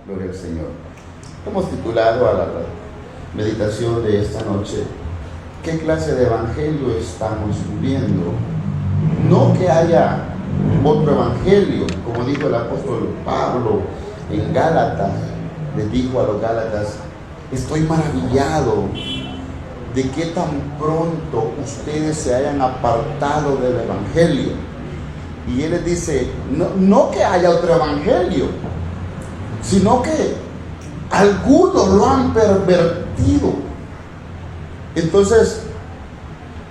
Gloria al Señor. Hemos titulado a la meditación de esta noche: ¿qué clase de evangelio estamos viviendo? No que haya otro evangelio, como dijo el apóstol Pablo en Gálatas. Les dijo a los Gálatas: estoy maravillado de que tan pronto ustedes se hayan apartado del evangelio. Y él les dice, no que haya otro evangelio, sino que algunos lo han pervertido. Entonces,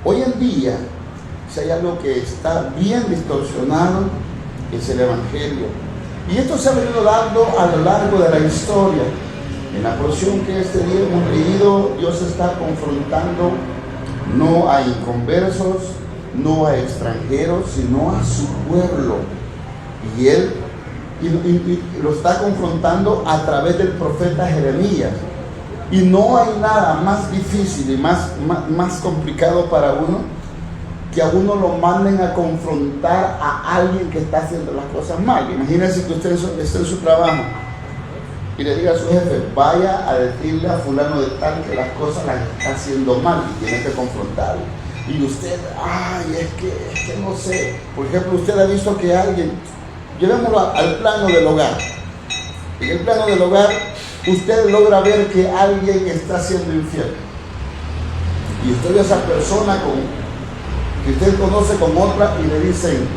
hoy en día, si hay algo que está bien distorsionado, es el evangelio. Y esto se ha venido dando a lo largo de la historia. En la porción que este día hemos leído, Dios está confrontando no a inconversos, no a extranjeros, sino a su pueblo. Y Él lo está confrontando a través del profeta Jeremías. Y no hay nada más difícil y más complicado para uno que a uno lo manden a confrontar a alguien que está haciendo las cosas mal. Imagínense que usted esté en su trabajo y le diga a su jefe: vaya a decirle a fulano de tal que las cosas las está haciendo mal, y tiene que confrontarlo. Y usted, es que no sé. Por ejemplo, usted ha visto que alguien, llevémoslo al plano del hogar. En el plano del hogar, usted logra ver que alguien está siendo infiel. Y usted ve a esa persona que usted conoce con otra y le dicen: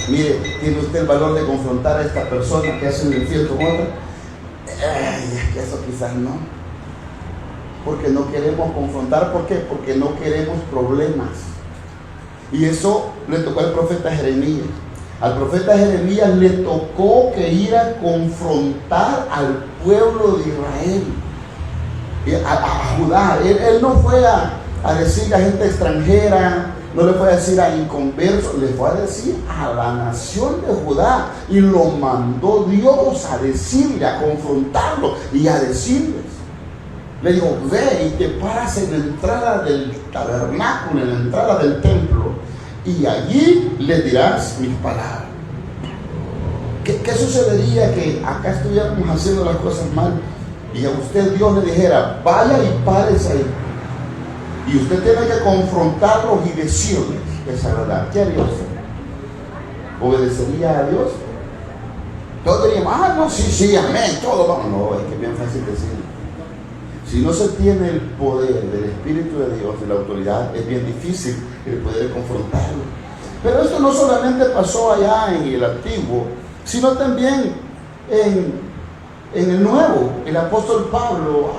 mire, ¿tiene usted el valor de confrontar a esta persona que ha sido infiel con otra? Es que eso quizás no, porque no queremos confrontar. ¿Por qué? Porque no queremos problemas. Y eso le tocó al profeta Jeremías. Al profeta Jeremías le tocó que ir a confrontar al pueblo de Israel, a Judá. Él no fue a decirle a gente extranjera, no le fue a decir a inconversos, le fue a decir a la nación de Judá. Y lo mandó Dios a decirle, a confrontarlo y a decirles. Le dijo: ve y te paras en la entrada del tabernáculo, en la entrada del templo, y allí le dirás mis palabras. ¿Qué sucedería que acá estuviéramos haciendo las cosas mal y a usted Dios le dijera: vaya y párese ahí? Y usted tiene que confrontarlos y decirles esa verdad. ¿Qué haría usted? ¿Obedecería a Dios? Todos diríamos: no, sí, amén, todo vamos. No, es que es bien fácil decirlo. Si no se tiene el poder del Espíritu de Dios, de la autoridad, es bien difícil el poder confrontarlo. Pero esto no solamente pasó allá en el Antiguo, sino también en el Nuevo. El apóstol Pablo,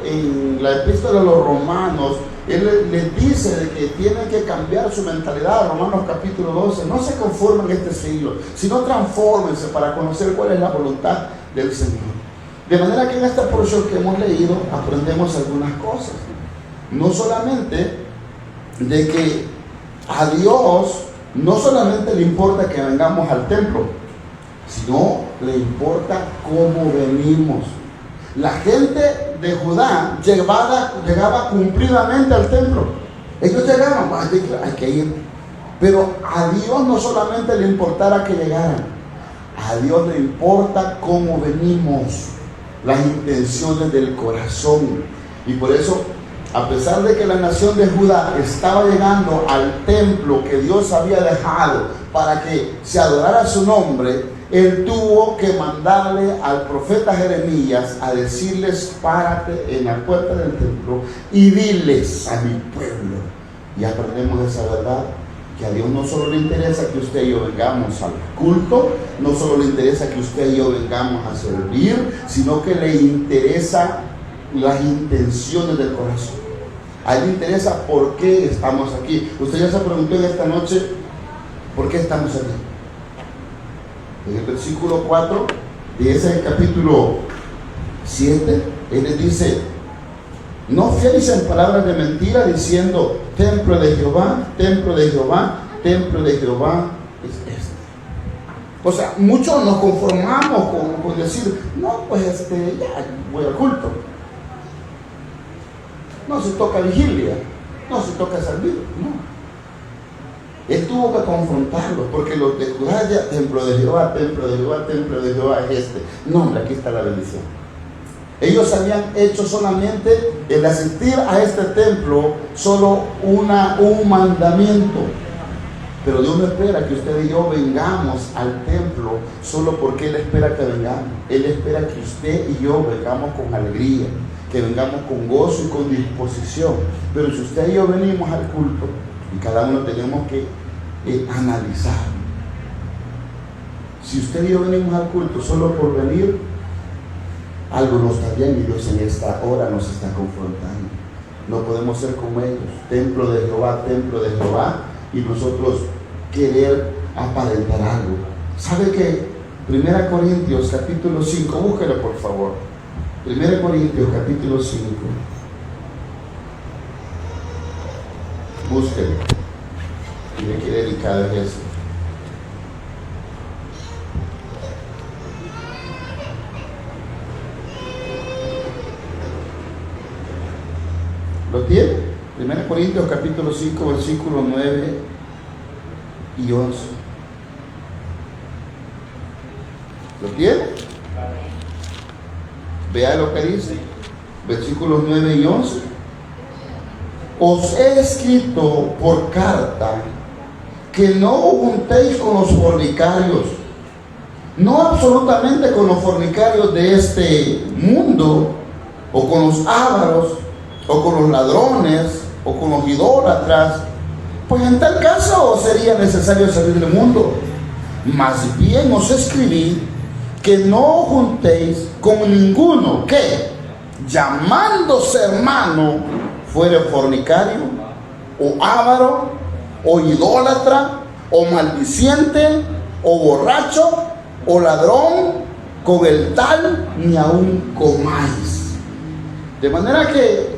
en la epístola a los Romanos, él les dice de que tienen que cambiar su mentalidad. Romanos capítulo 12: no se conformen en este siglo, sino transfórmense para conocer cuál es la voluntad del Señor. De manera que en esta porción que hemos leído aprendemos algunas cosas. No solamente de que a Dios no solamente le importa que vengamos al templo, sino le importa cómo venimos. La gente de Judá llegaba cumplidamente al templo. Ellos llegaban, hay que ir. Pero a Dios no solamente le importara que llegaran, a Dios le importa cómo venimos, las intenciones del corazón. Y por eso, a pesar de que la nación de Judá estaba llegando al templo que Dios había dejado para que se adorara su nombre, Él tuvo que mandarle al profeta Jeremías a decirles: párate en la puerta del templo y diles a mi pueblo. Y aprendemos esa verdad, que a Dios no solo le interesa que usted y yo vengamos al culto, no solo le interesa que usted y yo vengamos a servir, sino que le interesa las intenciones del corazón. A Él le interesa por qué estamos aquí. Usted ya se preguntó en esta noche: ¿por qué estamos aquí? En el versículo 4 de ese capítulo 7, Él les dice: no fiéis en palabras de mentira, diciendo: templo de Jehová, templo de Jehová, templo de Jehová es este. O sea, muchos nos conformamos con decir: no, pues ya voy al culto. No se toca vigilia, no se toca servir, no. Él tuvo que confrontarlos, porque los de Judá ya, templo de Jehová, templo de Jehová, templo de Jehová es este. No, hombre, aquí está la bendición. Ellos habían hecho solamente el asistir a este templo solo un mandamiento. Pero Dios no espera que usted y yo vengamos al templo solo porque Él espera que vengamos. Él espera que usted y yo vengamos con alegría, que vengamos con gozo y con disposición. Pero si usted y yo venimos al culto, y cada uno tenemos que analizar. Si usted y yo venimos al culto solo por venir, algo no está bien y Dios en esta hora nos está confrontando. No podemos ser como ellos, templo de Jehová, y nosotros querer aparentar algo. ¿Sabe qué? 1 Corintios capítulo 5, búsquelo por favor. 1 Corintios capítulo 5. Búsquelo. Mire qué delicado es eso. ¿Lo tiene? 1 Corintios capítulo 5, versículos 9 y 11. ¿Lo tiene? Vea lo que dice. Versículos 9 y 11. Os he escrito por carta que no juntéis con los fornicarios, no absolutamente con los fornicarios de este mundo, o con los ávaros, o con los ladrones, o con los idólatras, pues en tal caso sería necesario salir del mundo. Más bien os escribí que no juntéis con ninguno que, llamándose hermano, fuere fornicario, o avaro, o idólatra, o maldiciente, o borracho, o ladrón, con el tal ni aun comáis. De manera que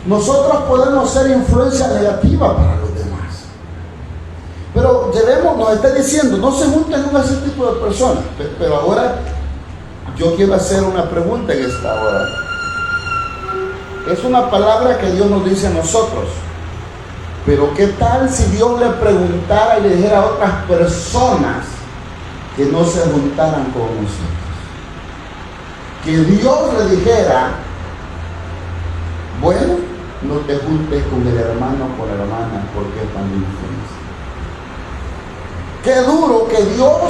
nosotros podemos ser influencia negativa para los demás, pero nos está diciendo, no se junten con ese tipo de personas. Pero ahora yo quiero hacer una pregunta en esta hora. Es una palabra que Dios nos dice a nosotros, pero ¿qué tal si Dios le preguntara y le dijera a otras personas que no se juntaran con nosotros? Que Dios le dijera, bueno, no te juntes con el hermano o con la hermana porque es tan influencia. Qué duro que Dios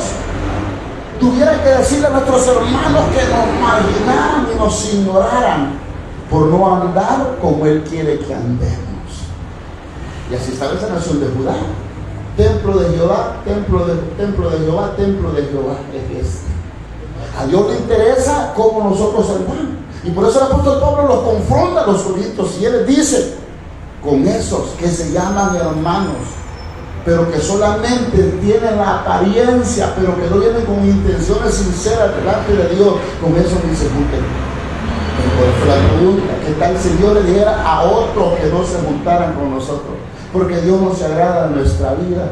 tuviera que decirle a nuestros hermanos que nos marginaran y nos ignoraran por no andar como Él quiere que andemos. Y así estaba esa nación de Judá. Templo de Jehová, templo de Jehová, templo de Jehová es este. A Dios le interesa cómo nosotros andamos. Y por eso el apóstol Pablo los confronta a los corintios y él les dice, con esos que se llaman hermanos, pero que solamente tienen la apariencia, pero que no vienen con intenciones sinceras delante de Dios, con esos ni se junten. Por eso la pregunta, ¿qué tal si Dios le dijera a otros que no se juntaran con nosotros? Porque Dios no se agrada en nuestra vida.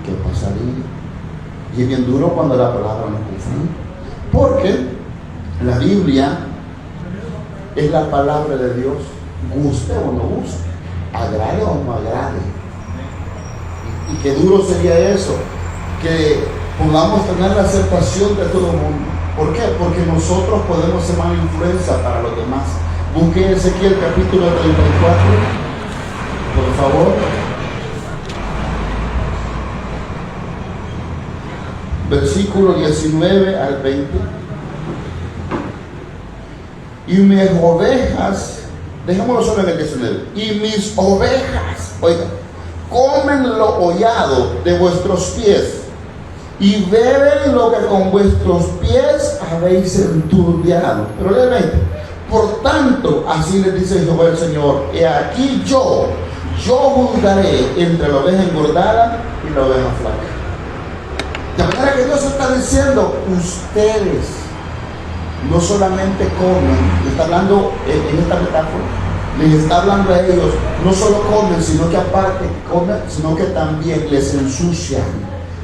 ¿Qué pasaría? Y es bien duro cuando la palabra nos confronta. Porque la Biblia es la palabra de Dios, guste o no guste, agrade o no agrade. Y qué duro sería eso, que podamos tener la aceptación de todo el mundo. ¿Por qué? Porque nosotros podemos ser mala influencia para los demás. Busque Ezequiel capítulo 34, por favor. Versículo 19 al 20. Y mis ovejas, dejémoslo solo en el 19. Y mis ovejas, oigan, comen lo hollado de vuestros pies y beben lo que con vuestros pies habéis enturbiado. Pero lee el 20. Por tanto, así les dice Jehová el Señor, he aquí yo juzgaré entre la oveja engordada y la oveja flaca. De manera que Dios está diciendo, ustedes no solamente comen, le está hablando en esta metáfora, les está hablando a ellos, no solo comen, sino que aparte comen, sino que también les ensucian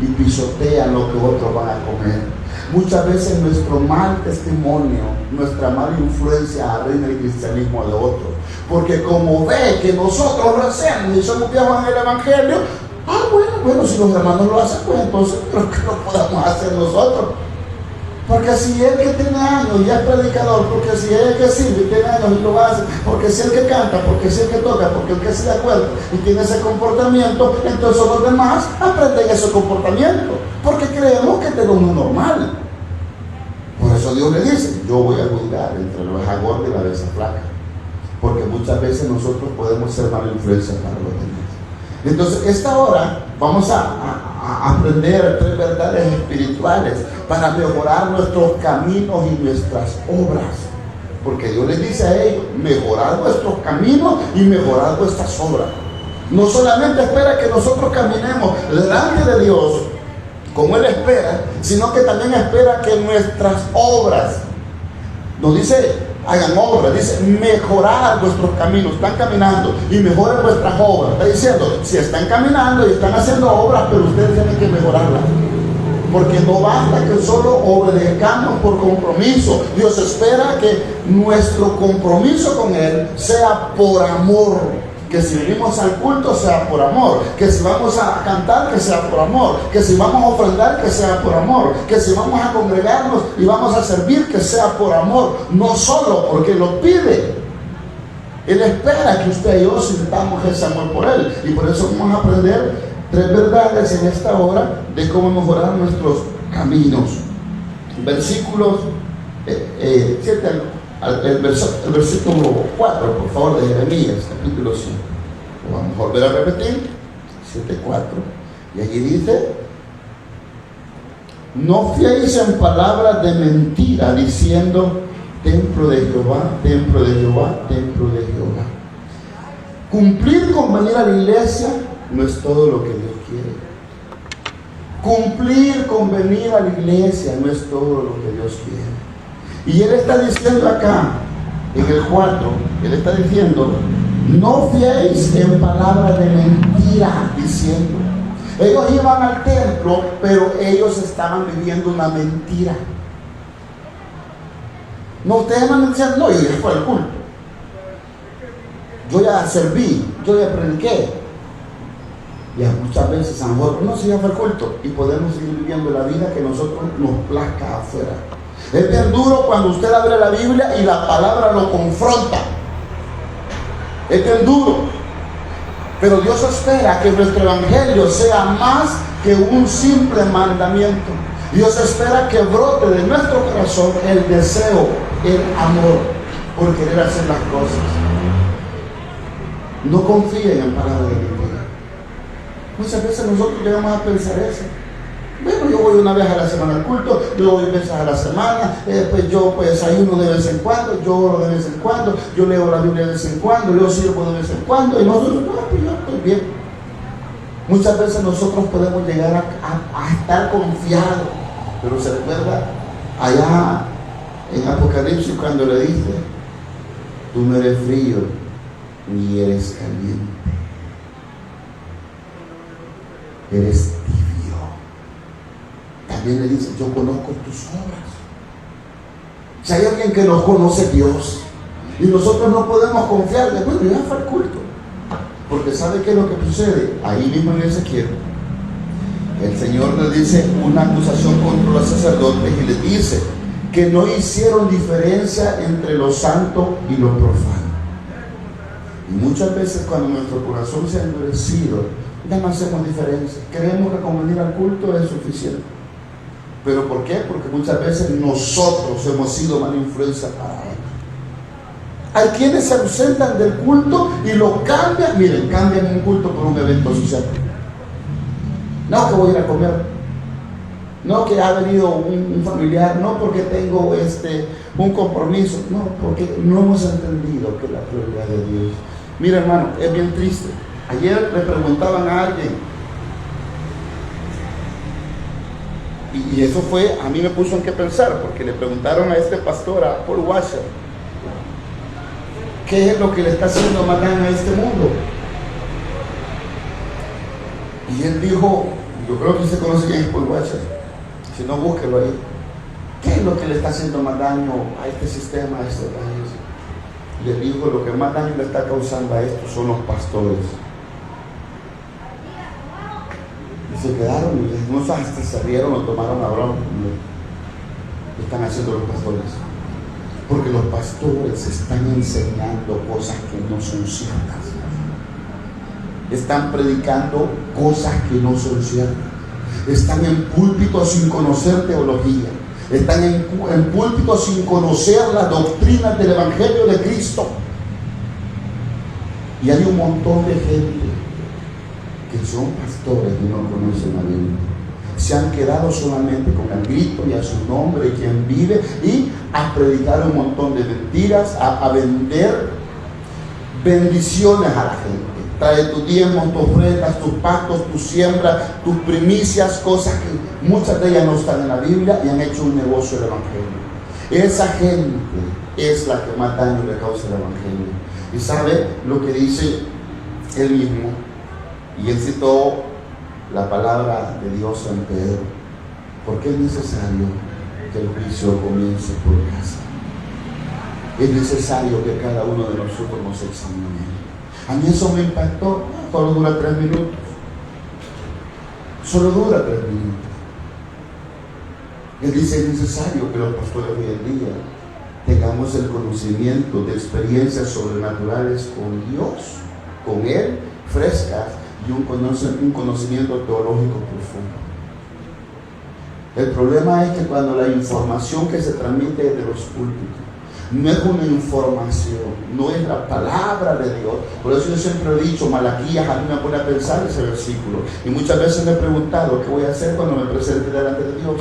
y pisotean lo que otros van a comer. Muchas veces nuestro mal testimonio, nuestra mala influencia arruina el cristianismo de otros. Porque como ve que nosotros lo hacemos y somos viejos en el Evangelio, bueno, si los hermanos lo hacen, pues entonces creo que lo podamos hacer nosotros. Porque si el que tiene años y es predicador, porque si el que sirve y tiene años y lo hace, porque si el que canta, porque si el que toca, porque el que se da cuenta y tiene ese comportamiento, entonces los demás aprenden ese comportamiento, porque creemos que este es lo normal. Por eso Dios le dice, yo voy a juzgar entre la oveja gorda y la oveja flaca, porque muchas veces nosotros podemos ser mala influencia para los demás. Entonces, esta hora vamos a aprender 3 verdades espirituales para mejorar nuestros caminos y nuestras obras. Porque Dios les dice a ellos, mejorar vuestros caminos y mejorar vuestras obras. No solamente espera que nosotros caminemos delante de Dios como Él espera, sino que también espera que nuestras obras, nos dice, hagan obras, dice mejorar vuestros caminos. Están caminando y mejoren vuestras obras. Está diciendo, si están caminando y están haciendo obras, pero ustedes tienen que mejorarlas, porque no basta que solo obedezcamos por compromiso. Dios espera que nuestro compromiso con Él sea por amor. Que si venimos al culto sea por amor, que si vamos a cantar que sea por amor, que si vamos a ofrendar que sea por amor, que si vamos a congregarnos y vamos a servir que sea por amor, no solo porque lo pide. Él espera que usted y yo sintamos ese amor por Él, y por eso vamos a aprender 3 verdades en esta hora de cómo mejorar nuestros caminos. Versículos 7 el versículo 4, por favor, de Jeremías, capítulo 5. Lo vamos a volver a repetir, 7:4. Y allí dice, no fiéis en palabras de mentira, diciendo, templo de Jehová, templo de Jehová, templo de Jehová. Cumplir con venir a la iglesia no es todo lo que Dios quiere. Cumplir con venir a la iglesia no es todo lo que Dios quiere. Y Él está diciendo acá, en el 4, Él está diciendo, no fiéis en palabras de mentira, diciendo. Ellos iban al templo, pero ellos estaban viviendo una mentira. No, ustedes van a decir, no, yo ya fui al culto, yo ya serví, yo ya prediqué. Y muchas veces a lo mejor no se llama el culto y podemos seguir viviendo la vida que nosotros nos plazca afuera. Es bien duro cuando usted abre la Biblia y la palabra lo confronta. Es bien duro. Pero Dios espera que nuestro evangelio sea más que un simple mandamiento. Dios espera que brote de nuestro corazón el deseo, el amor por querer hacer las cosas. No confíen en palabras de mentira. Muchas veces nosotros llegamos a pensar eso. Bueno, yo voy una vez a la semana al culto, yo voy veces a la semana, pues yo pues ayuno de vez en cuando, yo oro de vez en cuando, yo leo la Biblia de vez en cuando, yo sirvo de vez en cuando, y nosotros, no, pues yo estoy bien. Muchas veces nosotros podemos llegar a estar confiados, pero se recuerda allá en Apocalipsis cuando le dice, tú no eres frío ni eres caliente, eres tibio. También le dice, yo conozco tus obras. Si hay alguien que nos conoce, Dios, y nosotros no podemos confiar de, bueno, ya fue el culto, porque ¿sabe qué es lo que sucede? Ahí mismo en Ezequiel, el Señor le dice una acusación contra los sacerdotes y les dice que no hicieron diferencia entre lo santo y lo profano. Y muchas veces cuando nuestro corazón se ha endurecido, ya no hacemos diferencia. Creemos que con venir al culto es suficiente. ¿Pero por qué? Porque muchas veces nosotros hemos sido mala influencia para Él. Hay quienes se ausentan del culto y lo cambian. Miren, cambian un culto por un evento social. No que voy a ir a comer, no que ha venido un familiar, no porque tengo un compromiso, no, porque no hemos entendido que la prioridad de Dios. Mira, hermano, es bien triste. Ayer le preguntaban a alguien, y eso fue, a mí me puso en qué pensar, porque le preguntaron a este pastor, a Paul Washer, ¿qué es lo que le está haciendo más daño a este mundo? Y él dijo, yo creo que usted conoce quién es Paul Washer, si no, búsquelo ahí. ¿Qué es lo que le está haciendo más daño a este sistema, a este país? Le digo, lo que más daño le está causando a esto son los pastores. Y se quedaron, y unos hasta se rieron, lo tomaron a broma. Lo están haciendo los pastores. Porque los pastores están enseñando cosas que no son ciertas. Están predicando cosas que no son ciertas. Están en púlpitos sin conocer teología. Están en púlpitos sin conocer las doctrinas del Evangelio de Cristo. Y hay un montón de gente que son pastores y no conocen la Biblia. Se han quedado solamente con el grito y a su nombre y quien vive, y a predicar un montón de mentiras, a vender bendiciones a la gente. Trae tus diezmos, tus ofrendas, tus pactos, tus siembras, tus primicias, cosas que muchas de ellas no están en la Biblia y han hecho un negocio del Evangelio. Esa gente es la que más daño le causa el Evangelio. Y sabe lo que dice él mismo, y él citó la palabra de Dios en Pedro, porque es necesario que el juicio comience por casa. Es necesario que cada uno de nosotros nos examine. A mí eso me impactó. Solo dura 3 minutos. Solo dura 3 minutos. Él dice, es necesario que los pastores hoy en día tengamos el conocimiento de experiencias sobrenaturales con Dios, con Él, frescas, y un conocimiento teológico profundo. El problema es que cuando la información que se transmite desde los púlpitos no es una información, no es la palabra de Dios. Por eso yo siempre he dicho, Malaquías, a mí me pone a pensar ese versículo. Y muchas veces me he preguntado, ¿qué voy a hacer cuando me presente delante de Dios?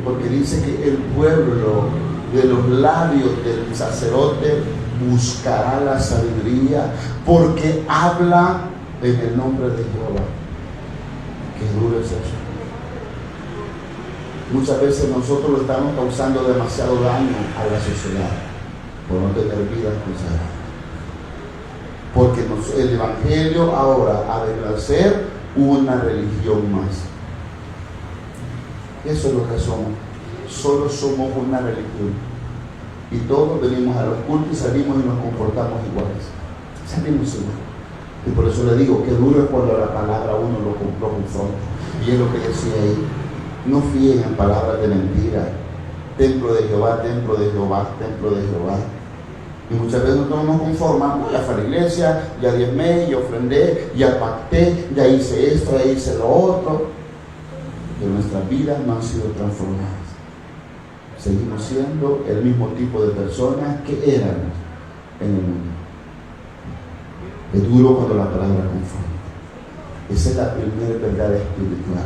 Porque dice que el pueblo de los labios del sacerdote buscará la sabiduría, porque habla en el nombre de Jehová. Qué duro es eso. Muchas veces nosotros lo estamos causando demasiado daño a la sociedad por no tener vidas consagradas. Porque el Evangelio ahora ha de ser una religión más. Eso es lo que somos. Solo somos una religión. Y todos venimos a los cultos y salimos y nos comportamos iguales. Salimos iguales. Y por eso le digo que duro es cuando la palabra uno lo confronta. Y es lo que decía ahí. No fíen en palabras de mentira. Templo de Jehová, templo de Jehová, templo de Jehová. Y muchas veces nosotros nos conformamos, ya fui a la iglesia, ya diezmé, ya ofrendé, ya pacté, ya hice esto, ya hice lo otro. Pero nuestras vidas no han sido transformadas. Seguimos siendo el mismo tipo de personas que éramos en el mundo. Es duro cuando la palabra confronta. Esa es la primera verdad espiritual.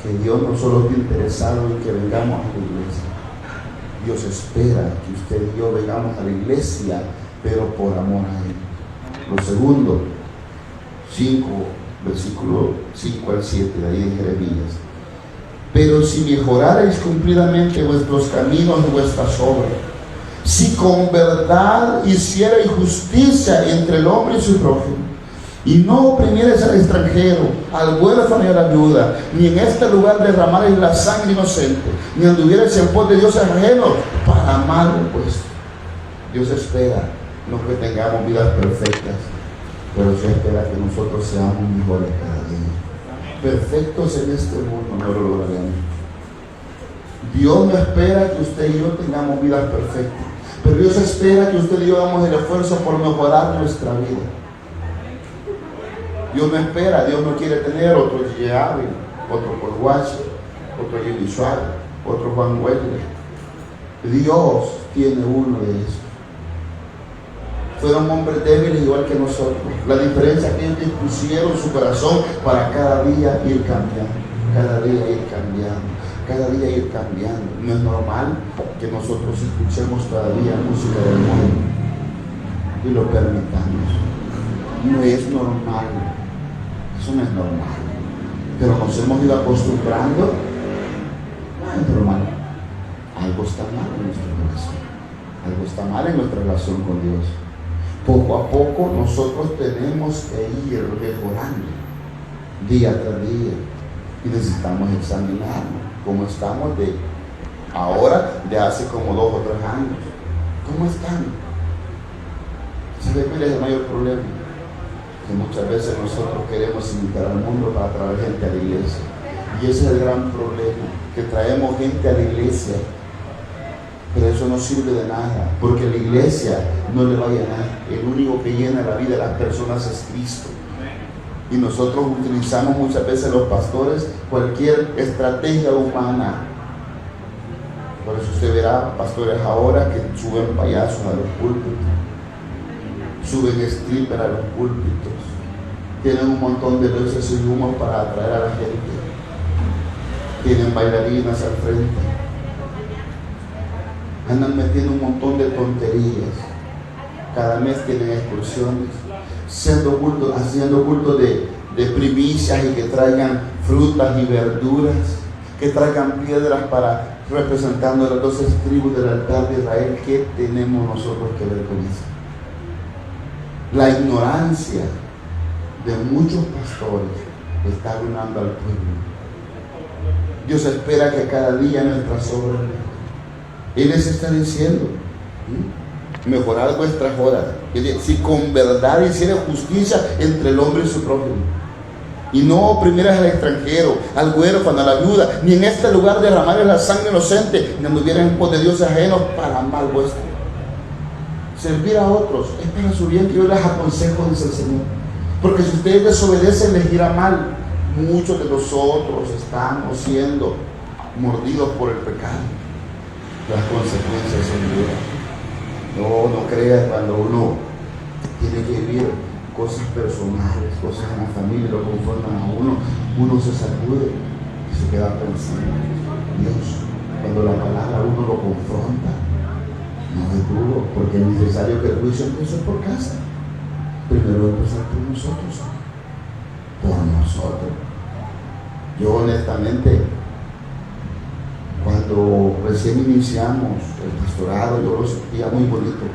Que Dios no solo está interesado en que vengamos a la iglesia. Dios espera que usted y yo vengamos a la iglesia, pero por amor a Él. Lo segundo, 5, versículo 5 al 7, de ahí de Jeremías. Pero si mejorarais cumplidamente vuestros caminos y vuestras obras, si con verdad hicierais justicia entre el hombre y su prójimo, y no oprimierais al extranjero, al huérfano y a la viuda, ni en este lugar derramarais la sangre inocente, ni anduvierais en pos de dioses ajenos para mal opuesto. Dios espera no que tengamos vidas perfectas, pero Dios espera que nosotros seamos mejores cada día. Perfectos en este mundo no lo lograremos. Dios no espera que usted y yo tengamos vidas perfectas, pero Dios espera que usted y yo hagamos el esfuerzo por mejorar nuestra vida. Dios no espera, Dios no quiere tener otro J. Ávila, otro Paul Washer, otro Jimmy Suárez, otro Juan Weller. Dios tiene uno de esos. Fueron hombres débiles igual que nosotros. La diferencia es que ellos dispusieron su corazón para cada día ir cambiando, cada día ir cambiando, cada día ir cambiando. No es normal que nosotros escuchemos todavía música del mundo y lo permitamos. No es normal. Eso no es normal. Pero nos hemos ido acostumbrando. No es normal. Algo está mal en nuestro corazón. Algo está mal en nuestra relación con Dios. Poco a poco nosotros tenemos que ir mejorando día tras día. Y necesitamos examinarnos cómo estamos de ahora de hace como 2 o 3 años. ¿Cómo están? ¿Sabe cuál es el mayor problema? Que muchas veces nosotros queremos invitar al mundo para traer gente a la iglesia. Y ese es el gran problema, que traemos gente a la iglesia, pero eso no sirve de nada, porque la iglesia no le va a llenar. El único que llena la vida de las personas es Cristo. Y nosotros utilizamos muchas veces los pastores cualquier estrategia humana. Por eso usted verá pastores ahora que suben payasos a los púlpitos, suben stripper a los púlpitos, tienen un montón de luces y humos para atraer a la gente, tienen bailarinas al frente, andan metiendo un montón de tonterías, cada mes tienen excursiones, haciendo cultos de primicias y que traigan frutas y verduras, que traigan piedras para representando las 12 tribus del altar de Israel. ¿Qué tenemos nosotros que ver con eso? La ignorancia de muchos pastores está arruinando al pueblo. Dios espera que cada día nuestras obras, Él les está diciendo, mejorad vuestras horas, si con verdad hiciera justicia entre el hombre y su prójimo, y no oprimieras al extranjero, al huérfano, a la viuda, ni en este lugar derramares la sangre inocente, ni anduvieras en pos de dioses ajenos para mal vuestro. Servir a otros es para su bien, que yo les aconsejo, dice el Señor, porque si ustedes desobedecen les irá mal. Muchos de nosotros estamos siendo mordidos por el pecado. Las consecuencias son duras. No creas, cuando uno tiene que vivir cosas personales, cosas en la familia, lo conforman a uno se sacude y se queda pensando, Dios, cuando la palabra uno lo confronta, no es duro, porque es necesario que el juicio empiece por casa. Primero empezar por nosotros. Yo honestamente, cuando recién iniciamos el pastorado, yo lo sentía muy bonito.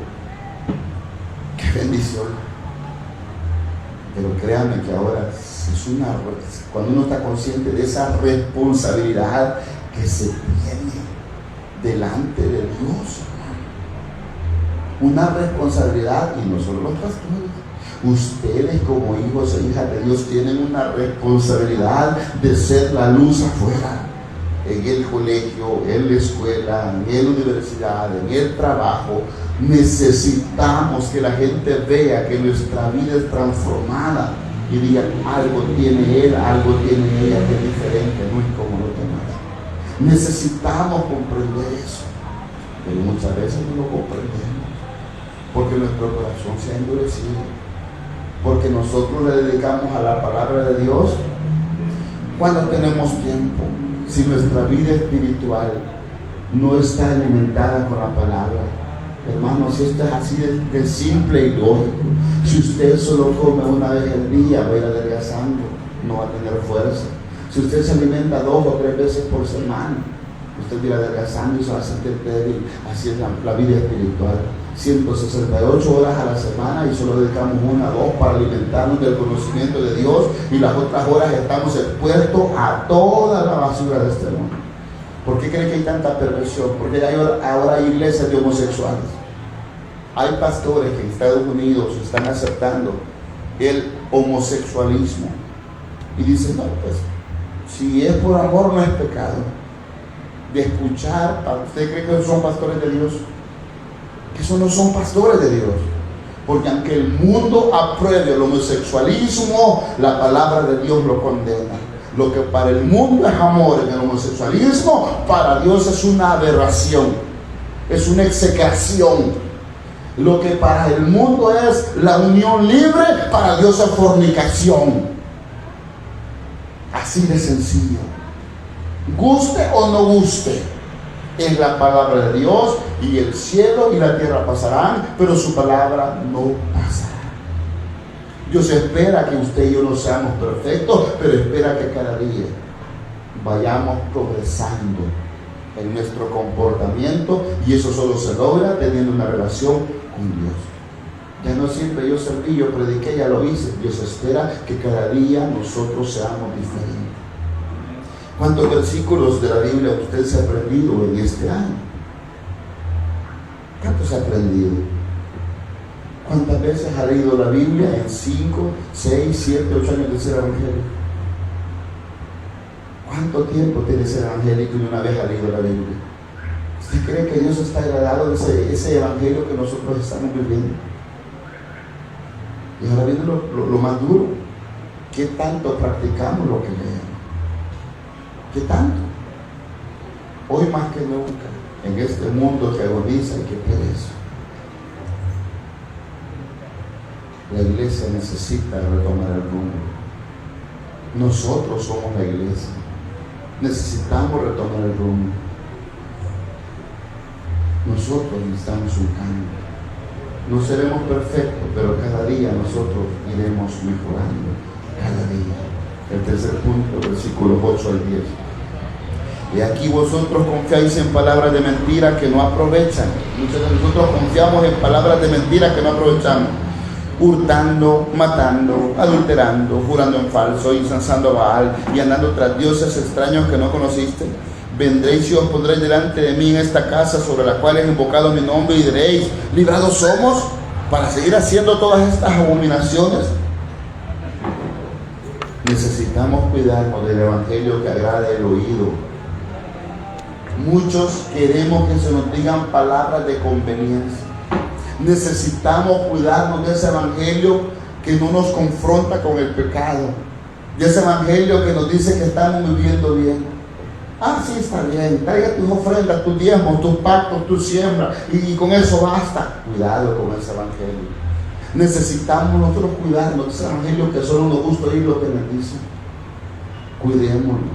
¡Qué bendición! Pero créanme que ahora cuando uno está consciente de esa responsabilidad que se tiene delante de Dios, una responsabilidad, y no solo los pastores, ustedes como hijos e hijas de Dios tienen una responsabilidad de ser la luz afuera, en el colegio, en la escuela, en la universidad, en el trabajo. Necesitamos que la gente vea que nuestra vida es transformada y diga, algo tiene él, algo tiene ella que es diferente, no es como los demás. Necesitamos comprender eso, pero muchas veces no lo comprendemos porque nuestro corazón se ha endurecido, porque nosotros le dedicamos a la palabra de Dios cuando tenemos tiempo. Si nuestra vida espiritual no está alimentada con la palabra, hermanos, esto es así de simple y lógico. Si usted solo come una vez al día, va a ir adelgazando, no va a tener fuerza. Si usted se alimenta 2 o 3 veces por semana, usted va a ir adelgazando y se va a sentir débil. Así es la vida espiritual. 168 horas a la semana y solo dedicamos 1 o 2 para alimentarnos del conocimiento de Dios, y las otras horas estamos expuestos a toda la basura de este mundo. ¿Por qué creen que hay tanta perversión? Porque ahora hay iglesias de homosexuales. Hay pastores que en Estados Unidos están aceptando el homosexualismo y dicen, no, pues si es por amor no es pecado. De escuchar, ¿usted cree que esos son pastores de Dios? Que esos no son pastores de Dios, porque aunque el mundo apruebe el homosexualismo, la palabra de Dios lo condena. Lo que para el mundo es amor en el homosexualismo, para Dios es una aberración, es una execración. Lo que para el mundo es la unión libre, para Dios es fornicación. Así de sencillo. Guste o no guste, es la palabra de Dios, y el cielo y la tierra pasarán, pero su palabra no pasará. Dios espera que usted y yo no seamos perfectos, pero espera que cada día vayamos progresando en nuestro comportamiento, y eso solo se logra teniendo una relación con Dios. Ya no sirve yo serví, yo prediqué, ya lo hice. Dios espera que cada día nosotros seamos diferentes. ¿Cuántos versículos de la Biblia usted se ha aprendido en este año? ¿Cuántos ha aprendido? ¿Cuántas veces ha leído la Biblia en 5, 6, 7, 8 años de ser evangélico? ¿Cuánto tiempo tiene ser evangélico y una vez ha leído la Biblia? ¿Usted cree que Dios está agradado de ese evangelio que nosotros estamos viviendo? Y ahora viene lo más duro. ¿Qué tanto practicamos lo que leemos? ¿Qué tanto? Hoy más que nunca, en este mundo que agoniza y que perece, la iglesia necesita retomar el rumbo. Nosotros somos la iglesia. Necesitamos retomar el rumbo. Nosotros necesitamos un cambio. No seremos perfectos, pero cada día nosotros iremos mejorando. Cada día. El tercer punto, versículos 8 al 10. Y aquí vosotros confiáis en palabras de mentira que no aprovechan. Muchos de nosotros confiamos en palabras de mentira que no aprovechamos. Hurtando, matando, adulterando, jurando en falso, insensando a Baal y andando tras dioses extraños que no conociste. Vendréis y os pondréis delante de mí en esta casa sobre la cual he invocado mi nombre y diréis: librados somos para seguir haciendo todas estas abominaciones. Necesitamos cuidarnos del evangelio que agrade el oído. Muchos queremos que se nos digan palabras de conveniencia. Necesitamos cuidarnos de ese evangelio que no nos confronta con el pecado, de ese evangelio que nos dice que estamos viviendo bien. Ah, sí, está bien, traiga tus ofrendas, tus diezmos, tus pactos, tus siembras, y con eso basta. Cuidado con ese evangelio. Necesitamos nosotros cuidarnos de ese evangelio que solo nos gusta oír lo que nos dicen. Cuidémoslo.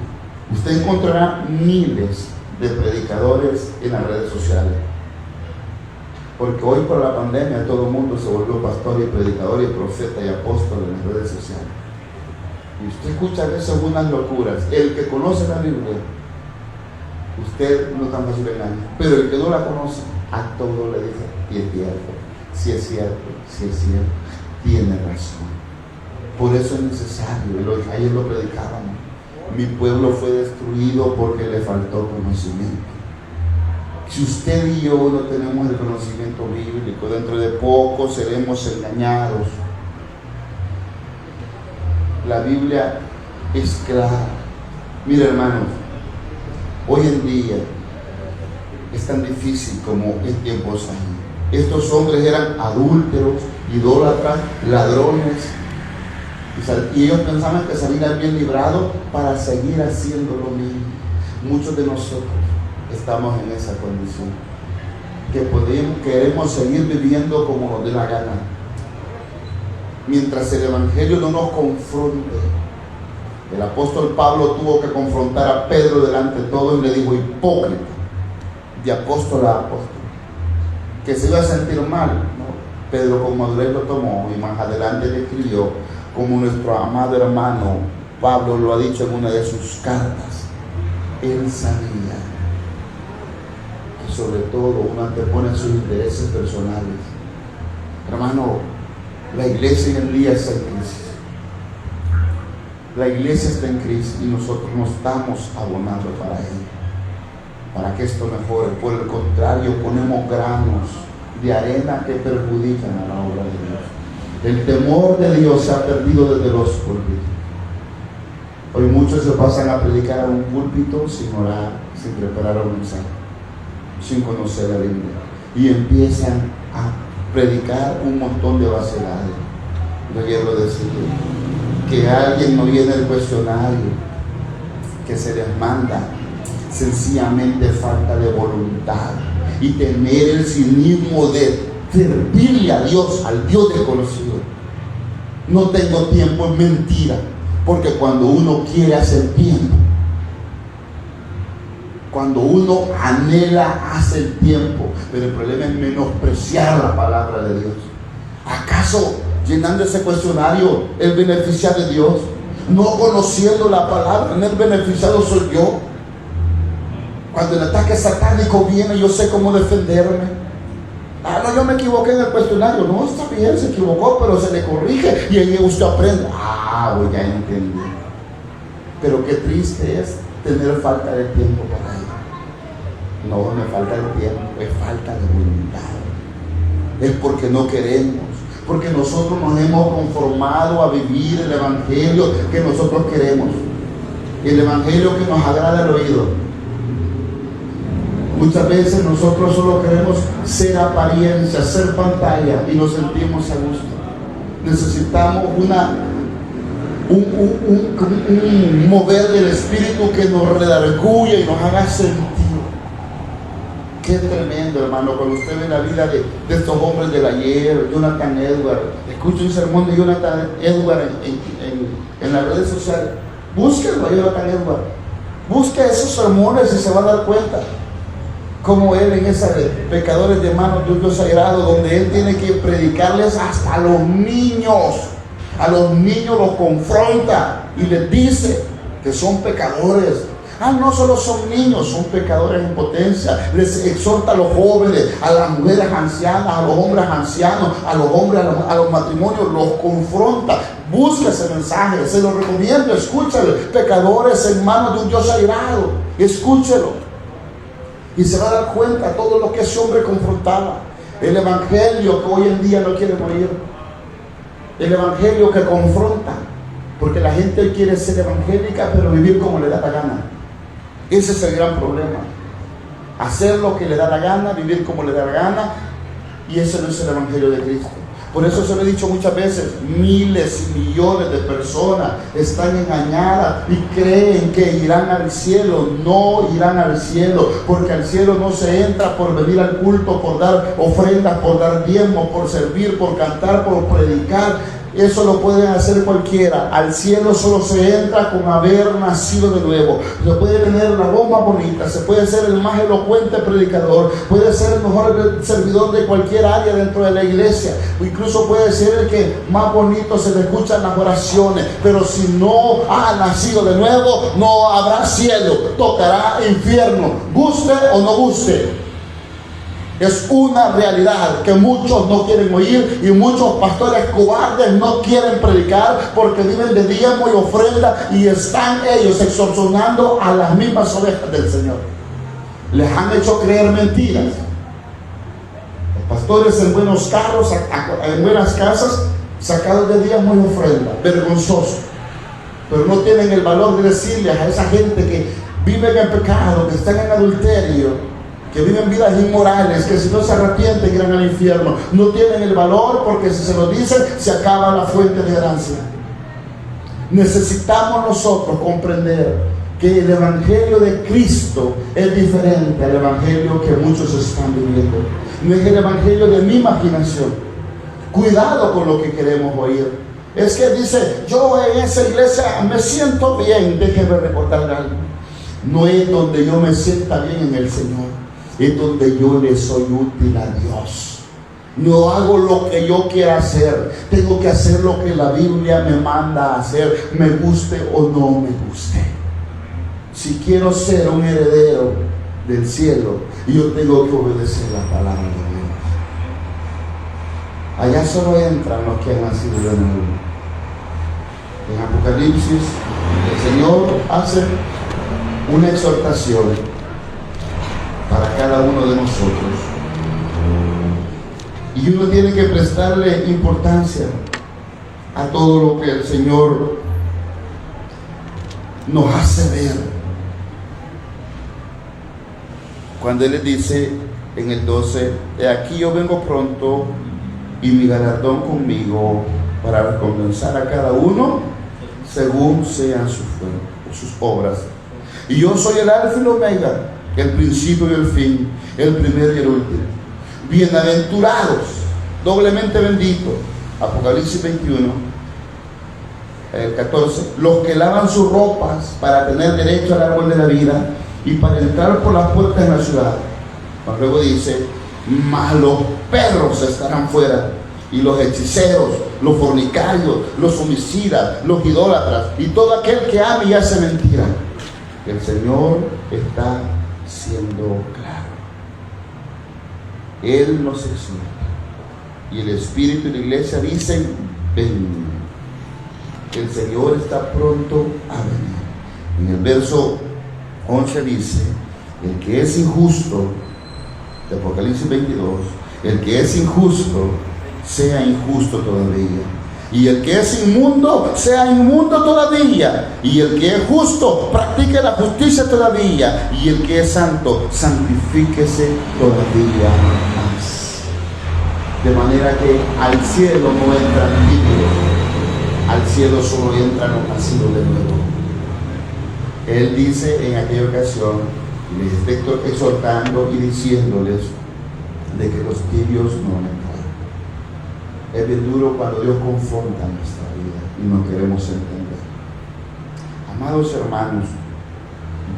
Usted encontrará miles de predicadores en las redes sociales, porque hoy por la pandemia todo el mundo se volvió pastor y predicador y profeta y apóstol en las redes sociales. Y usted escucha a veces unas locuras. El que conoce la Biblia, usted no tan fácil engaña, pero el que no la conoce, a todo le dice: y es cierto, si es cierto, si es cierto, tiene razón. Por eso es necesario, ayer lo predicábamos: mi pueblo fue destruido porque le faltó conocimiento. Si usted y yo no tenemos el conocimiento bíblico, dentro de poco seremos engañados. La Biblia es clara. Mire, hermanos, hoy en día es tan difícil como en tiempos años. Estos hombres eran adúlteros, idólatras, ladrones, y ellos pensaban que salían bien librados para seguir haciendo lo mismo. Muchos de nosotros estamos en esa condición, que queremos seguir viviendo como nos dé la gana, mientras el evangelio no nos confronte. El apóstol Pablo tuvo que confrontar a Pedro delante de todo y le dijo: hipócrita, de apóstol a apóstol, que se iba a sentir mal, ¿no? Pedro con madurez lo tomó y más adelante le escribió, como nuestro amado hermano Pablo lo ha dicho en una de sus cartas. Él sabía que sobre todo uno antepone sus intereses personales. Hermano, la iglesia en el día está en crisis. La iglesia está en crisis y nosotros no estamos abonando para que esto mejore. Por el contrario, ponemos granos de arena que perjudican a la obra de Dios. El temor de Dios se ha perdido desde los púlpitos. Hoy muchos se pasan a predicar a un púlpito sin orar, sin preparar un mensaje, sin conocer la Biblia, y empiezan a predicar un montón de vacilades. Yo quiero decirle que alguien no viene el cuestionario, que se les manda sencillamente falta de voluntad y tener el cinismo de servirle a Dios, al Dios desconocido. No tengo tiempo, es mentira, porque cuando uno quiere hacer tiempo, cuando uno anhela, hace el tiempo, pero el problema es menospreciar la palabra de Dios. ¿Acaso llenando ese cuestionario el beneficiado de Dios? No conociendo la palabra, en el beneficiado soy yo. Cuando el ataque satánico viene, yo sé cómo defenderme. Ah, no, yo me equivoqué en el cuestionario. No, está bien, se equivocó, pero se le corrige y ahí usted aprende. Ah, voy a entender. Pero qué triste es tener falta de tiempo para ello. No, no es falta de tiempo, es falta de voluntad. Es porque no queremos, porque nosotros nos hemos conformado a vivir el evangelio que nosotros queremos, el evangelio que nos agrada al oído. Muchas veces nosotros solo queremos ser apariencia, ser pantalla, y nos sentimos a gusto. Necesitamos un mover del Espíritu que nos redarguya y nos haga sentir. Qué tremendo, hermano, cuando usted ve la vida de estos hombres del ayer, Jonathan Edwards. Escuche un sermón de Jonathan Edwards en las redes sociales. Búsquenlo a Jonathan Edwards. Busque esos sermones y se va a dar cuenta como él en esa de pecadores de manos de un Dios sagrado, donde él tiene que predicarles hasta a los niños. A los niños los confronta y les dice que son pecadores. No solo son niños, son pecadores en potencia. Les exhorta a los jóvenes, a las mujeres ancianas, a los hombres ancianos, a los hombres, a los matrimonios, los confronta. Busca ese mensaje, se lo recomiendo, escúchalo. Pecadores en manos de un Dios sagrado, escúchelo. Y se va a dar cuenta de todo lo que ese hombre confrontaba. El evangelio que hoy en día no quiere morir. El evangelio que confronta. Porque la gente quiere ser evangélica, pero vivir como le da la gana. Ese es el gran problema. Hacer lo que le da la gana, vivir como le da la gana. Y ese no es el evangelio de Cristo. Por eso se lo he dicho muchas veces, miles y millones de personas están engañadas y creen que irán al cielo. No irán al cielo, porque al cielo no se entra por venir al culto, por dar ofrendas, por dar diezmos, por servir, por cantar, por predicar. Eso lo pueden hacer cualquiera. Al cielo solo se entra con haber nacido de nuevo. Se puede tener la voz más bonita, se puede ser el más elocuente predicador, puede ser el mejor servidor de cualquier área dentro de la iglesia, o incluso puede ser el que más bonito se le escuchan las oraciones, pero si no ha nacido de nuevo, no habrá cielo, tocará infierno, guste o no guste. Es una realidad que muchos no quieren oír, y muchos pastores cobardes no quieren predicar porque viven de diezmo y ofrenda, y están ellos extorsionando a las mismas ovejas del Señor. Les han hecho creer mentiras. Los pastores en buenos carros, en buenas casas, sacados de diezmo y ofrenda, vergonzoso. Pero no tienen el valor de decirle a esa gente que viven en pecado, que están en adulterio, que viven vidas inmorales, que si no se arrepienten irán al infierno. No tienen el valor, porque si se lo dicen, se acaba la fuente de gracia. Necesitamos nosotros comprender que el evangelio de Cristo es diferente al evangelio que muchos están viviendo. No es el evangelio de mi imaginación. Cuidado con lo que queremos oír. Es que dice, yo en esa iglesia me siento bien. Déjeme recordarle algo. No es donde yo me sienta bien en el Señor, es donde yo le soy útil a Dios. No hago lo que yo quiera hacer, tengo que hacer lo que la Biblia me manda a hacer, me guste o no me guste. Si quiero ser un heredero del cielo, yo tengo que obedecer la palabra de Dios. Allá solo entran los que han nacido de nuevo. En Apocalipsis, el Señor hace una exhortación para cada uno de nosotros, y uno tiene que prestarle importancia a todo lo que el Señor nos hace ver. Cuando Él le dice en el 12, de aquí yo vengo pronto, y mi galardón conmigo, para recompensar a cada uno según sean sus obras. Y yo soy el alfa y el omega, el principio y el fin, el primero y el último. Bienaventurados, doblemente benditos. Apocalipsis 21, el 14. Los que lavan sus ropas para tener derecho al árbol de la vida y para entrar por las puertas de la ciudad. Pero luego dice, mas los perros estarán fuera, y los hechiceros, los fornicarios, los homicidas, los idólatras, y todo aquel que ame y hace mentira. El Señor está siendo claro. Él nos exhorta, y el Espíritu y la Iglesia dicen, ven. El Señor está pronto a venir. En el verso 11 dice: el que es injusto, de Apocalipsis 22, el que es injusto, sea injusto todavía. Y el que es inmundo, sea inmundo todavía. Y el que es justo, practique la justicia todavía. Y el que es santo, santifíquese todavía más. De manera que al cielo no entran ídolos, al cielo solo entran los nacidos de nuevo. Él dice en aquella ocasión, les está exhortando y diciéndoles de que los tibios no entran. Es bien duro cuando Dios confronta nuestra vida y no queremos entender. Amados hermanos,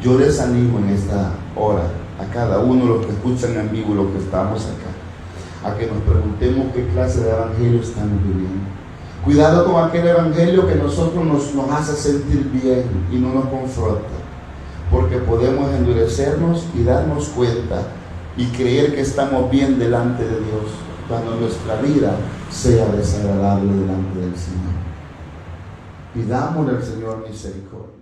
yo les animo en esta hora a cada uno de los que escuchan en vivo, los que estamos acá, a que nos preguntemos qué clase de evangelio estamos viviendo. Cuidado con aquel evangelio que nosotros nos hace sentir bien y no nos confronta, porque podemos endurecernos y darnos cuenta y creer que estamos bien delante de Dios, cuando nuestra vida sea desagradable delante del Señor. Pidámosle al Señor misericordia.